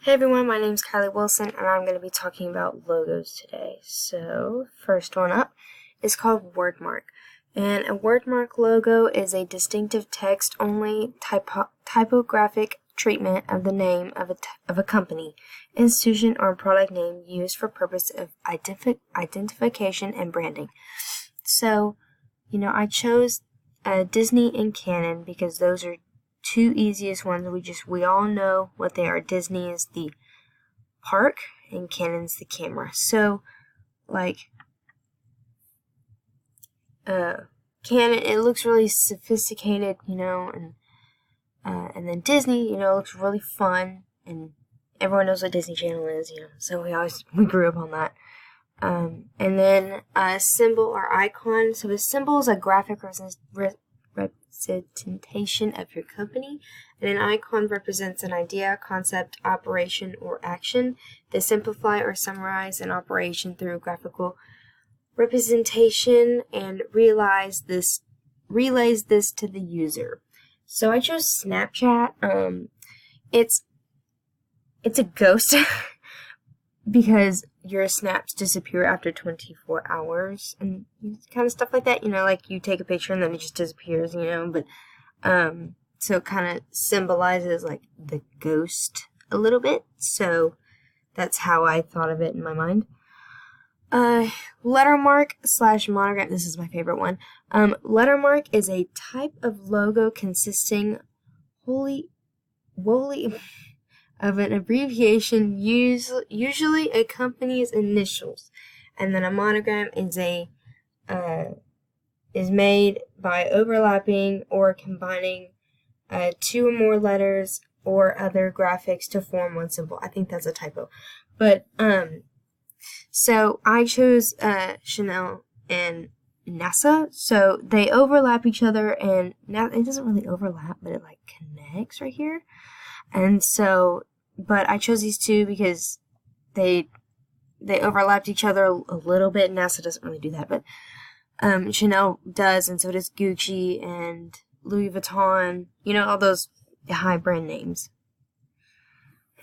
Hey everyone, my name is Kylie Wilson and I'm going to be talking about logos today. So, first one up is called Wordmark. And a Wordmark logo is a distinctive text-only typographic treatment of the name of a company, institution, or product name used for purpose of identification and branding. So, I chose Disney and Canon because those are two easiest ones. We all know what they are. Disney is the park and Canon's the camera. So Canon, it looks really sophisticated, and then Disney, looks really fun, and everyone knows what Disney Channel is, so we grew up on that. And then a symbol or icon. So a symbol is a graphic representation of your company, and an icon represents an idea, concept, operation, or action. They simplify or summarize an operation through graphical representation and relays this to the user. So I chose Snapchat. It's a ghost because your snaps disappear after 24 hours and kind of stuff like that, like you take a picture and then it just disappears, but so it kind of symbolizes like the ghost a little bit, so that's how I thought of it in my mind. Lettermark / monogram, this is my favorite one. Lettermark is a type of logo consisting wholly of an abbreviation, usually a company's initials, and then a monogram is made by overlapping or combining two or more letters or other graphics to form one symbol. I think that's a typo, but so I chose Chanel and NASA, so they overlap each other, and now it doesn't really overlap, but it like connects right here. And so, but I chose these two because they overlapped each other a little bit. NASA doesn't really do that, but Chanel does, and so does Gucci and Louis Vuitton, all those high brand names.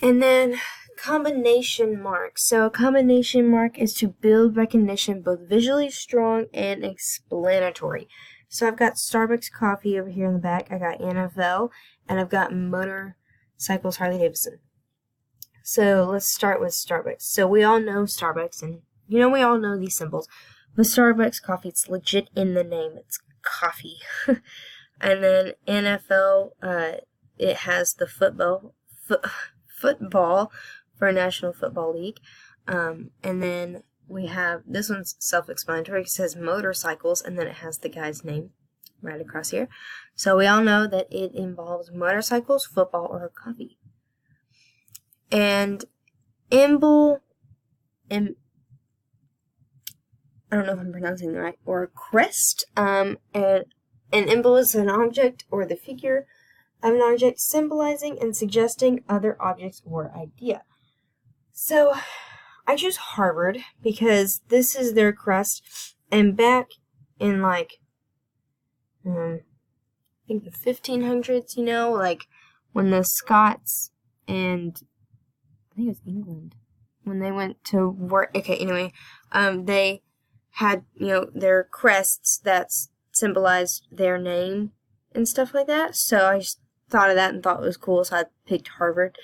And then combination mark. So a combination mark is to build recognition both visually strong and explanatory. So I've got Starbucks coffee over here in the back, I got NFL, and I've got Motorcycles Harley Davidson. So let's start with Starbucks. So we all know Starbucks, and we all know these symbols. But Starbucks coffee, it's legit in the name. It's coffee. And then NFL, it has the football for National Football League. And then we have, this one's self-explanatory. It says motorcycles, and then it has the guy's name right across here. So we all know that it involves motorcycles, football, or coffee. And I don't know if I'm pronouncing it right, or crest. And an emblem is an object or the figure of an object symbolizing and suggesting other objects or idea. So I choose Harvard because this is their crest, and back in I think the 1500s, like when the Scots and I think it was England, when they went to work, they had, their crests that symbolized their name and stuff like that. So I just thought of that and thought it was cool, so I picked Harvard.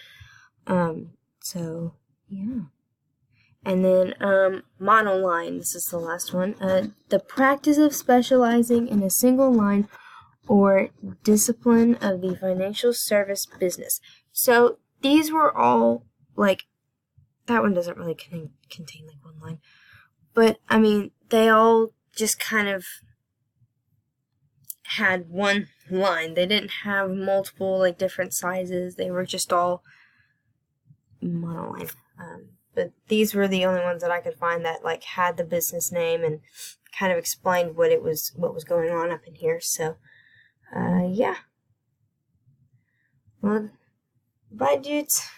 So yeah. And then monoline, this is the last one. The practice of specializing in a single line or discipline of the financial service business. So these were all that one doesn't really contain one line, but I mean they all just kind of had one line. They didn't have multiple different sizes. They were just all monoline. But these were the only ones that I could find that had the business name and kind of explained what was going on up in here. So yeah. Well, bye dudes.